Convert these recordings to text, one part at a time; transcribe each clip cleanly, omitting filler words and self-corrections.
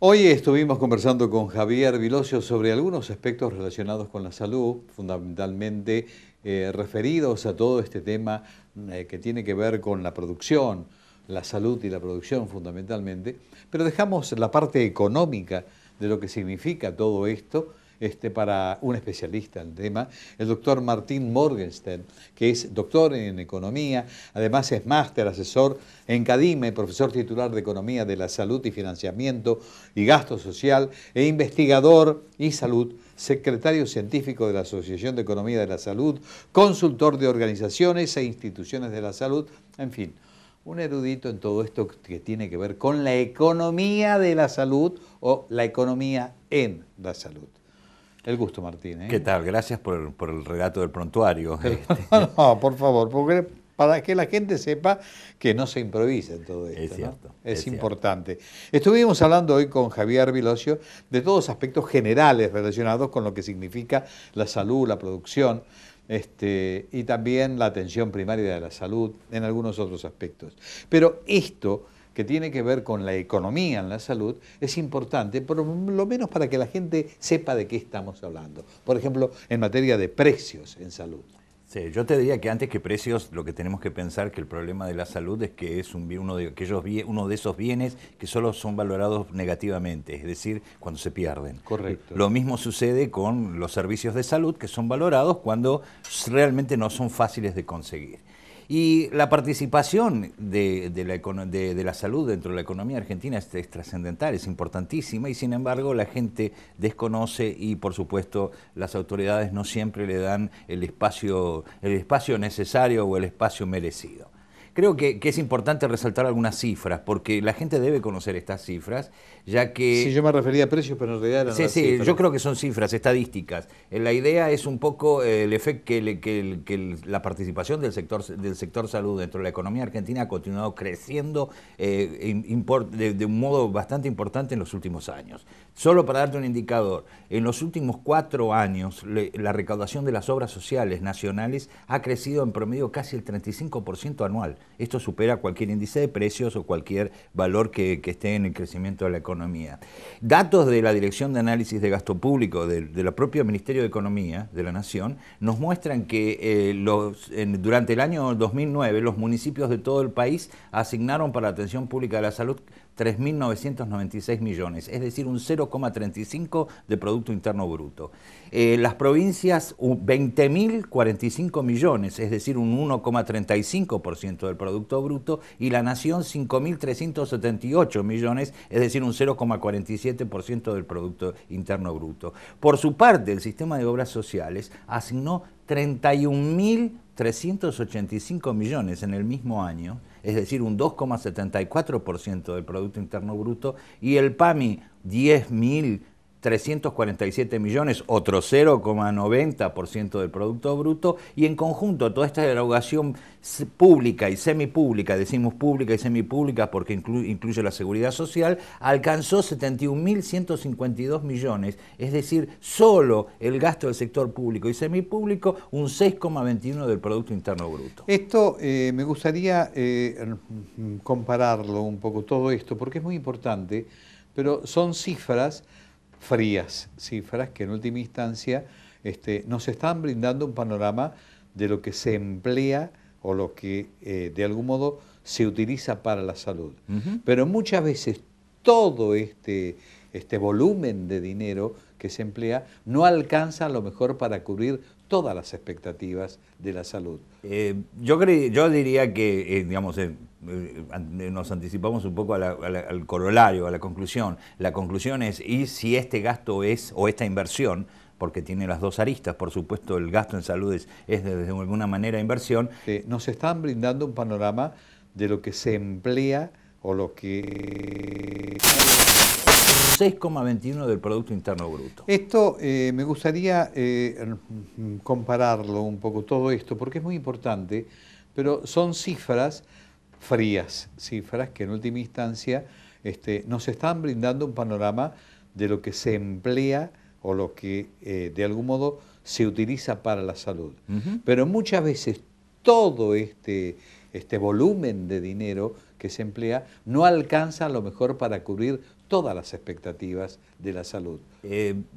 Hoy estuvimos conversando con Javier Vilosio sobre algunos aspectos relacionados con la salud, fundamentalmente referidos a todo este tema que tiene que ver con la producción, la salud y la producción fundamentalmente, pero dejamos la parte económica de lo que significa todo esto para un especialista en el tema, el doctor Martín Morgenstern, que es doctor en economía, además es máster, asesor en CADIME, profesor titular de Economía de la Salud y Financiamiento y Gasto Social, e investigador y salud, secretario científico de la Asociación de Economía de la Salud, consultor de organizaciones e instituciones de la salud, en fin, un erudito en todo esto que tiene que ver con la economía de la salud o la economía en la salud. El gusto, Martín, ¿Qué ¿eh? tal? Gracias por el relato del prontuario. Pero, no, por favor, porque para que la gente sepa que no se improvisa en todo Es esto, ¿no? cierto, Es es cierto. importante. Estuvimos hablando hoy con Javier Vilosio de todos los aspectos generales relacionados con lo que significa la salud, la producción, y también la atención primaria de la salud en algunos otros aspectos. Pero esto que tiene que ver con la economía en la salud, es importante, por lo menos para que la gente sepa de qué estamos hablando. Por ejemplo, en materia de precios en salud. Sí, yo te diría que antes que precios, lo que tenemos que pensar que el problema de la salud es que es uno de esos bienes que solo son valorados negativamente, es decir, cuando se pierden. Correcto. Lo mismo sucede con los servicios de salud, que son valorados cuando realmente no son fáciles de conseguir. Y la participación de la salud dentro de la economía argentina es trascendental, es importantísima, y sin embargo la gente desconoce y por supuesto las autoridades no siempre le dan el espacio necesario o el espacio merecido. Creo que es importante resaltar algunas cifras, porque la gente debe conocer estas cifras, ya Sí, que yo me refería a precios, pero en realidad eran sí, las sí, yo cifras. creo que son cifras estadísticas. La idea es un poco el efecto la participación del sector salud dentro de la economía argentina ha continuado creciendo de un modo bastante importante en los últimos años. Solo para darte un indicador, en los últimos 4 años la recaudación de las obras sociales nacionales ha crecido en promedio casi el 35% anual. Esto supera cualquier índice de precios o cualquier valor que esté en el crecimiento de la economía. Datos de la Dirección de Análisis de Gasto Público de la propia Ministerio de Economía de la Nación nos muestran que durante el año 2009 los municipios de todo el país asignaron para la atención pública de la salud 3.996 millones, es decir, un 0,35 de Producto Interno Bruto. Las provincias 20.045 millones, es decir, un 1,35% del Producto Bruto, y la Nación 5.378 millones, es decir, un 0,47% del Producto Interno Bruto. Por su parte, el sistema de obras sociales asignó 31.385 millones en el mismo año, es decir, un 2,74% del Producto Interno Bruto, y el PAMI 10.347 millones, otro 0,90% del Producto Bruto, y en conjunto toda esta erogación pública y semipública, decimos pública y semipública porque incluye la seguridad social, alcanzó 71.152 millones, es decir, solo el gasto del sector público y semipúblico un 6,21% del Producto Interno Bruto. Esto me gustaría compararlo un poco, todo esto, porque es muy importante, pero son cifras frías, cifras que en última instancia nos están brindando un panorama de lo que se emplea o lo que de algún modo se utiliza para la salud. Pero muchas veces todo este volumen de dinero que se emplea no alcanza a lo mejor para cubrir todas las expectativas de la salud. Yo diría que, nos anticipamos un poco al corolario, a la conclusión. La conclusión es, ¿y si este gasto o esta inversión, porque tiene las dos aristas, por supuesto el gasto en salud es de alguna manera inversión? Nos están brindando un panorama de lo que se emplea o lo que... 6,21 del Producto Interno Bruto. Esto me gustaría compararlo un poco, todo esto, porque es muy importante, pero son cifras frías, cifras que en última instancia nos están brindando un panorama de lo que se emplea o lo que de algún modo se utiliza para la salud. Pero muchas veces todo este volumen de dinero que se emplea no alcanza a lo mejor para cubrir todas las expectativas de la salud.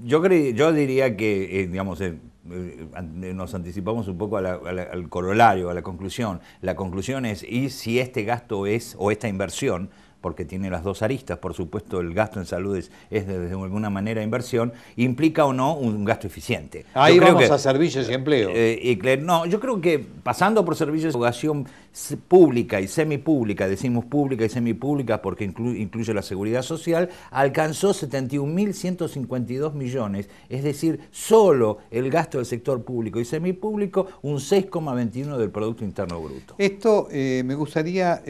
Yo diría que, nos anticipamos un poco al corolario, a la conclusión. La conclusión es, ¿y si este gasto es, o esta inversión, porque tiene las dos aristas, por supuesto el gasto en salud es de alguna manera inversión, implica o no un gasto eficiente? Ahí vamos a servicios y empleo. No, yo creo que pasando por servicios de educación pública y semipública, decimos pública y semipública porque incluye la seguridad social, alcanzó 71.152 millones, es decir, solo el gasto del sector público y semipúblico, un 6,21 del Producto Interno Bruto. Esto me gustaría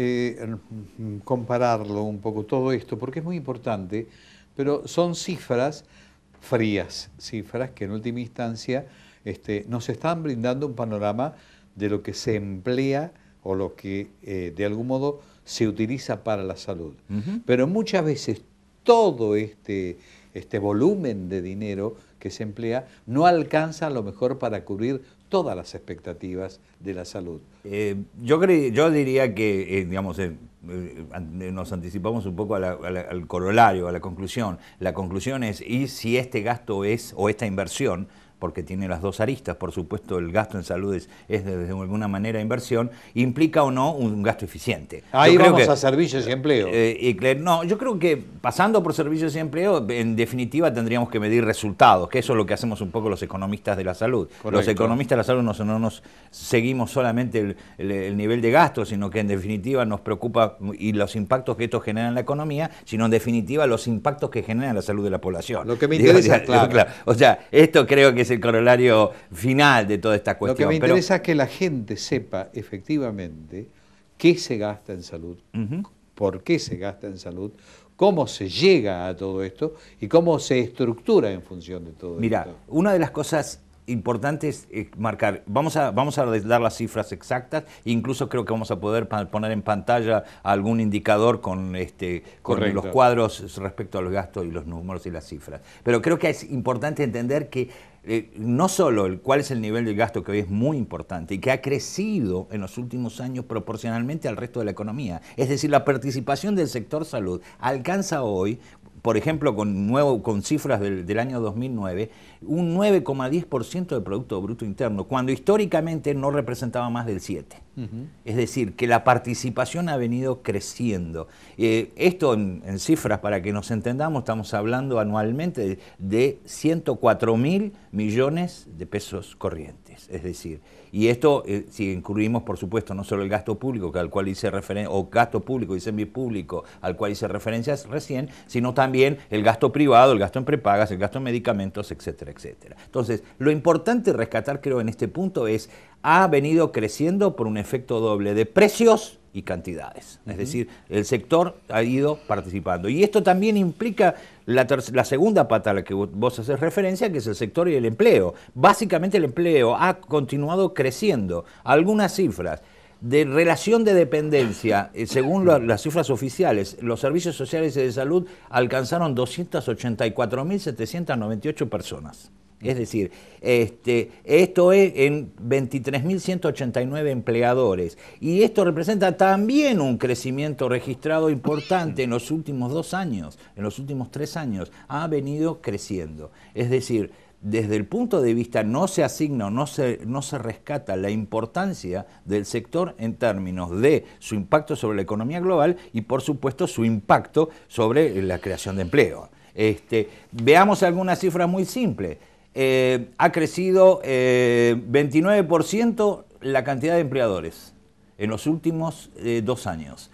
comparar un poco todo esto, porque es muy importante, pero son cifras frías, cifras que en última instancia nos están brindando un panorama de lo que se emplea o lo que de algún modo se utiliza para la salud. Pero muchas veces todo este volumen de dinero que se emplea no alcanza a lo mejor para cubrir todas las expectativas de la salud. Yo diría que, nos anticipamos un poco al corolario, a la conclusión. La conclusión es, ¿y si este gasto es, o esta inversión, porque tiene las dos aristas, por supuesto el gasto en salud es de alguna manera inversión, implica o no un gasto eficiente? Ahí vamos a servicios y empleo. No, yo creo que pasando por servicios y empleo, en definitiva tendríamos que medir resultados, que eso es lo que hacemos un poco los economistas de la salud. Correcto. Los economistas de la salud no nos seguimos solamente el nivel de gasto, sino que en definitiva nos preocupa y los impactos que esto genera en la economía, sino en definitiva los impactos que genera en la salud de la población. Lo que me interesa, claro. O sea, esto creo que es el corolario final de toda esta cuestión. Lo que me interesa es que la gente sepa efectivamente qué se gasta en salud, por qué se gasta en salud, cómo se llega a todo esto y cómo se estructura en función de todo esto. Mira, una de las cosas importantes es marcar, vamos a dar las cifras exactas, incluso creo que vamos a poder poner en pantalla algún indicador con los cuadros respecto a los gastos y los números y las cifras. Pero creo que es importante entender que no solo cuál es el nivel del gasto, que hoy es muy importante y que ha crecido en los últimos años proporcionalmente al resto de la economía. Es decir, la participación del sector salud alcanza hoy, por ejemplo, con cifras del año 2009, un 9,10% del Producto Bruto Interno, cuando históricamente no representaba más del 7%. Es decir, que la participación ha venido creciendo. Esto en cifras, para que nos entendamos, estamos hablando anualmente de 104.000 millones de pesos corrientes. Es decir, y esto, si incluimos, por supuesto, no solo el gasto público, al cual hice referencia, o gasto público y semipúblico, al cual hice referencias recién, sino también el gasto privado, el gasto en prepagas, el gasto en medicamentos, etcétera, etcétera. Entonces, lo importante rescatar, creo, en este punto es, ha venido creciendo por un efecto doble de precios y cantidades. Es decir, el sector ha ido participando. Y esto también implica la segunda pata a la que vos haces referencia, que es el sector y el empleo. Básicamente el empleo ha continuado creciendo. Algunas cifras de relación de dependencia, según las cifras oficiales, los servicios sociales y de salud alcanzaron 284.798 personas. Es decir, esto es en 23.189 empleadores. Y esto representa también un crecimiento registrado importante en los últimos 2 años, en los últimos 3 años. Ha venido creciendo. Es decir, desde el punto de vista no se asigna, no se rescata la importancia del sector en términos de su impacto sobre la economía global y, por supuesto, su impacto sobre la creación de empleo. Veamos algunas cifras muy simples. Ha crecido 29% la cantidad de empleadores en los últimos 2 años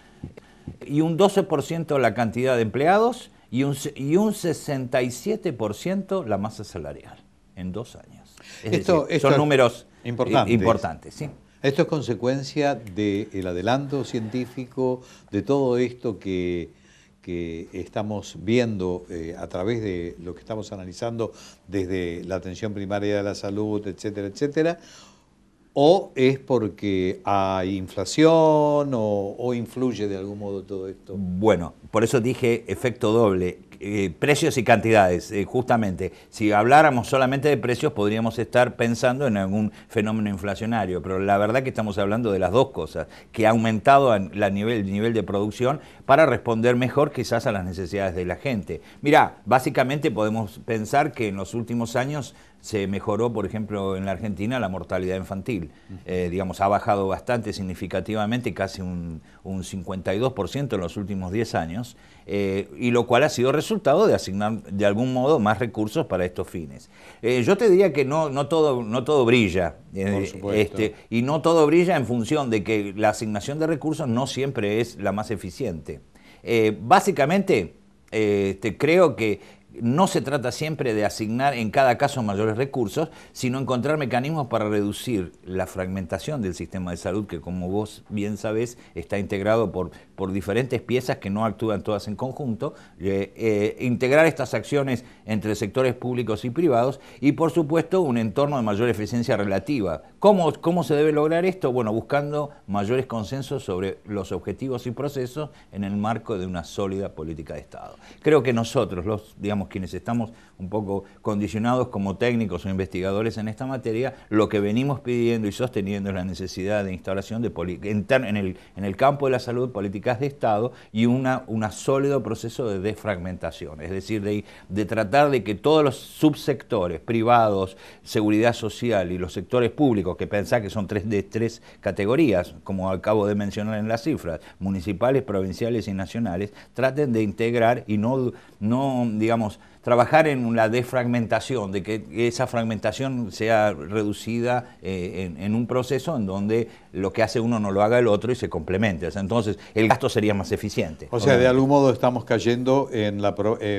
y un 12% la cantidad de empleados y un 67% la masa salarial en 2 años. Esto son números importantes, ¿sí? Esto es consecuencia del adelanto científico, de todo esto que estamos viendo a través de lo que estamos analizando desde la atención primaria de la salud, etcétera, etcétera, o es porque hay inflación o influye de algún modo todo esto. Bueno, por eso dije efecto doble. precios y cantidades, justamente. Si habláramos solamente de precios, podríamos estar pensando en algún fenómeno inflacionario, pero la verdad que estamos hablando de las dos cosas, que ha aumentado el nivel de producción para responder mejor quizás a las necesidades de la gente. Mirá, básicamente podemos pensar que en los últimos años se mejoró, por ejemplo, en la Argentina la mortalidad infantil. Digamos, ha bajado bastante significativamente, casi un 52% en los últimos 10 años, y lo cual ha sido resultado de asignar de algún modo más recursos para estos fines. Yo te diría que no todo brilla, y no todo brilla en función de que la asignación de recursos no siempre es la más eficiente. Básicamente, creo que no se trata siempre de asignar en cada caso mayores recursos, sino encontrar mecanismos para reducir la fragmentación del sistema de salud, que como vos bien sabés, está integrado por diferentes piezas que no actúan todas en conjunto, integrar estas acciones entre sectores públicos y privados y, por supuesto, un entorno de mayor eficiencia relativa. ¿Cómo se debe lograr esto? Bueno, buscando mayores consensos sobre los objetivos y procesos en el marco de una sólida política de Estado. Creo que nosotros, digamos, quienes estamos un poco condicionados como técnicos o investigadores en esta materia, lo que venimos pidiendo y sosteniendo es la necesidad de instauración de en el campo de la salud, políticas de Estado y un sólido proceso de desfragmentación, es decir, de tratar de que todos los subsectores privados, seguridad social y los sectores públicos, que pensá que son tres categorías, como acabo de mencionar en las cifras, municipales, provinciales y nacionales, traten de integrar y no digamos, trabajar en la desfragmentación, de que esa fragmentación sea reducida en un proceso en donde lo que hace uno no lo haga el otro y se complemente. O sea, entonces el gasto sería más eficiente. O sea, de algún modo estamos cayendo en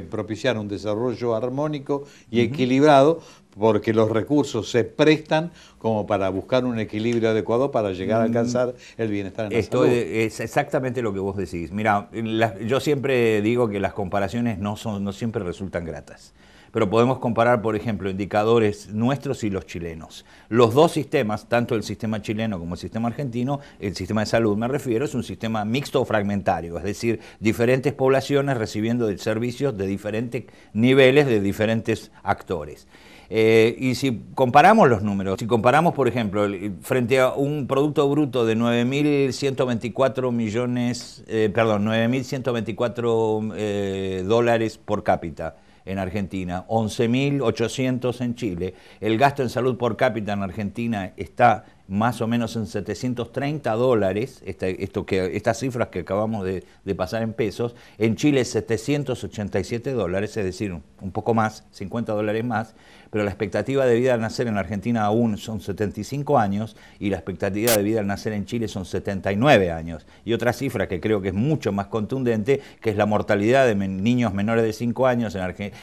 propiciar un desarrollo armónico y equilibrado, porque los recursos se prestan como para buscar un equilibrio adecuado para llegar a alcanzar el bienestar en la salud. Es exactamente lo que vos decís. Mira, yo siempre digo que las comparaciones no siempre resultan gratas. Pero podemos comparar, por ejemplo, indicadores nuestros y los chilenos. Los dos sistemas, tanto el sistema chileno como el sistema argentino, el sistema de salud me refiero, es un sistema mixto o fragmentario, es decir, diferentes poblaciones recibiendo servicios de diferentes niveles, de diferentes actores. Y si comparamos los números, si comparamos, por ejemplo, frente a un Producto Bruto de 9.124 dólares por cápita en Argentina, 11.800 en Chile, el gasto en salud por cápita en Argentina está más o menos en 730 dólares, estas cifras que acabamos de pasar en pesos, en Chile 787 dólares, es decir, un poco más, 50 dólares más, pero la expectativa de vida al nacer en la Argentina aún son 75 años y la expectativa de vida al nacer en Chile son 79 años. Y otra cifra que creo que es mucho más contundente, que es la mortalidad de niños menores de 5 años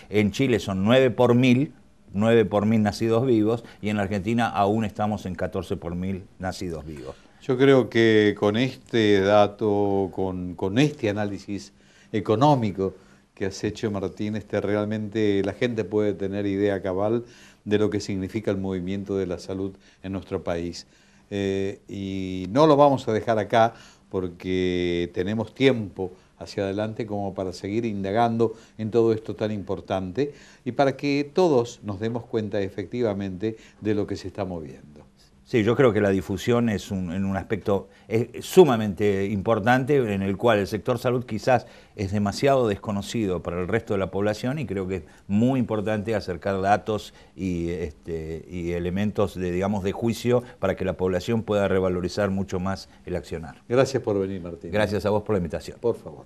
en Chile son 9 por 1000 nacidos vivos, y en la Argentina aún estamos en 14 por 1000 nacidos vivos. Yo creo que con este dato, con este análisis económico que has hecho, Martín, realmente la gente puede tener idea cabal de lo que significa el movimiento de la salud en nuestro país. Y no lo vamos a dejar acá porque tenemos tiempo hacia adelante como para seguir indagando en todo esto tan importante y para que todos nos demos cuenta efectivamente de lo que se está moviendo. Sí, yo creo que la difusión es en un aspecto sumamente importante en el cual el sector salud quizás es demasiado desconocido para el resto de la población, y creo que es muy importante acercar datos y elementos de juicio para que la población pueda revalorizar mucho más el accionar. Gracias por venir, Martín. Gracias a vos por la invitación. Por favor.